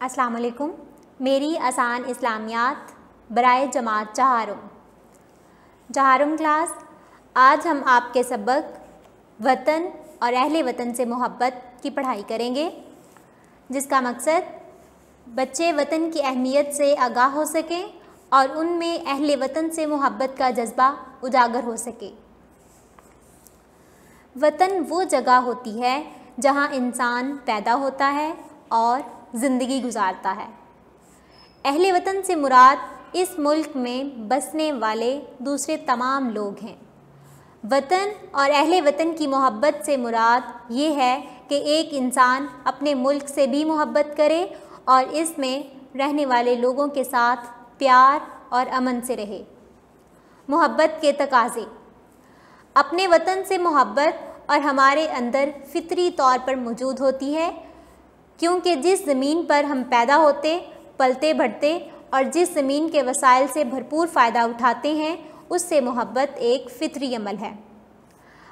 अस्सलाम वालेकुम। मेरी आसान इस्लामियात बराए जमात चहारुम क्लास। आज हम आपके सबक वतन और अहले वतन से मोहब्बत की पढ़ाई करेंगे, जिसका मकसद बच्चे वतन की अहमियत से आगाह हो सकें और उनमें अहले वतन से मोहब्बत का जज्बा उजागर हो सके। वतन वो जगह होती है जहाँ इंसान पैदा होता है और ज़िंदगी गुजारता है। अहले वतन से मुराद इस मुल्क में बसने वाले दूसरे तमाम लोग हैं। वतन और अहले वतन की मोहब्बत से मुराद ये है कि एक इंसान अपने मुल्क से भी मोहब्बत करे और इसमें रहने वाले लोगों के साथ प्यार और अमन से रहे। मोहब्बत के तकाज़े। अपने वतन से मोहब्बत और हमारे अंदर फितरी तौर पर मौजूद होती है, क्योंकि जिस ज़मीन पर हम पैदा होते, पलते बढ़ते और जिस ज़मीन के वसाइल से भरपूर फ़ायदा उठाते हैं, उससे मोहब्बत एक फ़ितरी अमल है।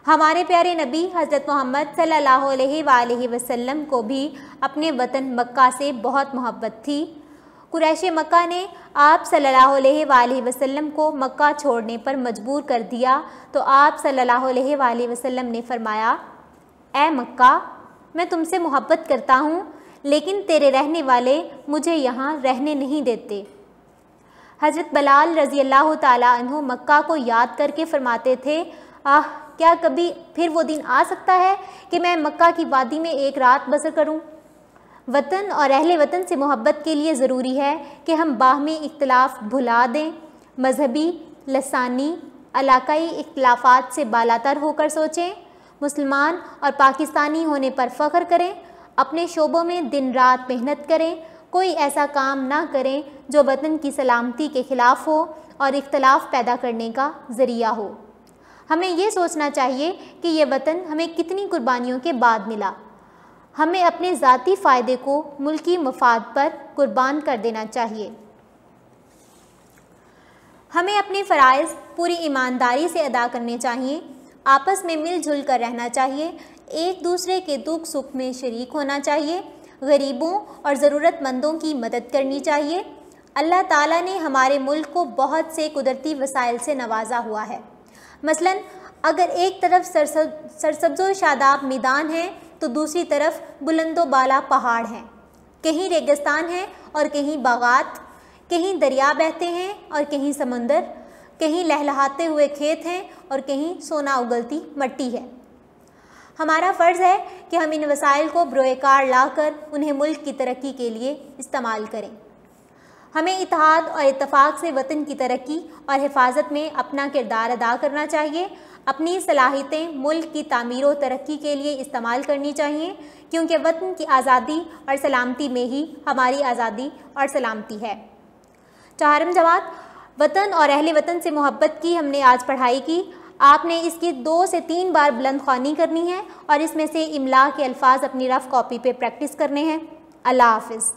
हमारे प्यारे नबी हज़रत मोहम्मद सल्लल्लाहु अलैहि वसल्लम को भी अपने वतन मक्का से बहुत मोहब्बत थी। कुरैश मक्का ने आप सल्लल्लाहु अलैहि वसल्लम को मक्का छोड़ने पर मजबूर कर दिया, तो आप सल्लल्लाहु अलैहि वसल्लम ने फरमाया, ए मक्का, मैं तुमसे मोहब्बत करता हूँ, लेकिन तेरे रहने वाले मुझे यहाँ रहने नहीं देते। हज़रत बलाल रज़ी अल्लाह ताला अन्हु मक्का को याद करके फरमाते थे, क्या कभी फिर वो दिन आ सकता है कि मैं मक्का की वादी में एक रात बसर करूँ। वतन और अहले वतन से मोहब्बत के लिए ज़रूरी है कि हम बाहमी इख्तिलाफ़ भुला दें, मजहबी, लसानी, इलाकाई इख्तिलाफ़ात से बालातर होकर सोचें, मुसलमान और पाकिस्तानी होने पर फ़ख्र करें, अपने शोबों में दिन रात मेहनत करें, कोई ऐसा काम ना करें जो वतन की सलामती के ख़िलाफ़ हो और इख्तिलाफ़ पैदा करने का ज़रिया हो। हमें ये सोचना चाहिए कि ये वतन हमें कितनी कुर्बानियों के बाद मिला। हमें अपने ज़ाती फ़ायदे को मुल्की मफाद पर कुर्बान कर देना चाहिए। हमें अपने फ़राइज़ पूरी ईमानदारी से अदा करने चाहिए, आपस में मिलजुल कर रहना चाहिए, एक दूसरे के दुख सुख में शरीक होना चाहिए, गरीबों और ज़रूरतमंदों की मदद करनी चाहिए। अल्लाह ताला ने हमारे मुल्क को बहुत से कुदरती वसाइल से नवाजा हुआ है। मसलन अगर एक तरफ सरसब्ज़ो शादाब मैदान है तो दूसरी तरफ बुलंदो बाला पहाड़ हैं, कहीं रेगिस्तान है और कहीं बागात, कहीं दरिया बहते हैं और कहीं समंदर, कहीं लहलहाते हुए खेत हैं और कहीं सोना उगलती मिट्टी है। हमारा फ़र्ज़ है कि हम इन वसाइल को बरोएकार लाकर उन्हें मुल्क की तरक्की के लिए इस्तेमाल करें। हमें इत्तेहाद और इत्तफ़ाक़ से वतन की तरक्की और हिफाजत में अपना किरदार अदा करना चाहिए। अपनी सलाहियतें मुल्क की तामीर व तरक्की के लिए इस्तेमाल करनी चाहिए, क्योंकि वतन की आज़ादी और सलामती में ही हमारी आज़ादी और सलामती है। चहारुम जमात, वतन और अहले वतन से मोहब्बत की हमने आज पढ़ाई की। आपने इसकी 2 से 3 बार बुलंद ख्वानी करनी है और इसमें से इमला के अल्फाज अपनी रफ़ कॉपी पे प्रैक्टिस करने हैं। अल्लाह हाफ़िज़।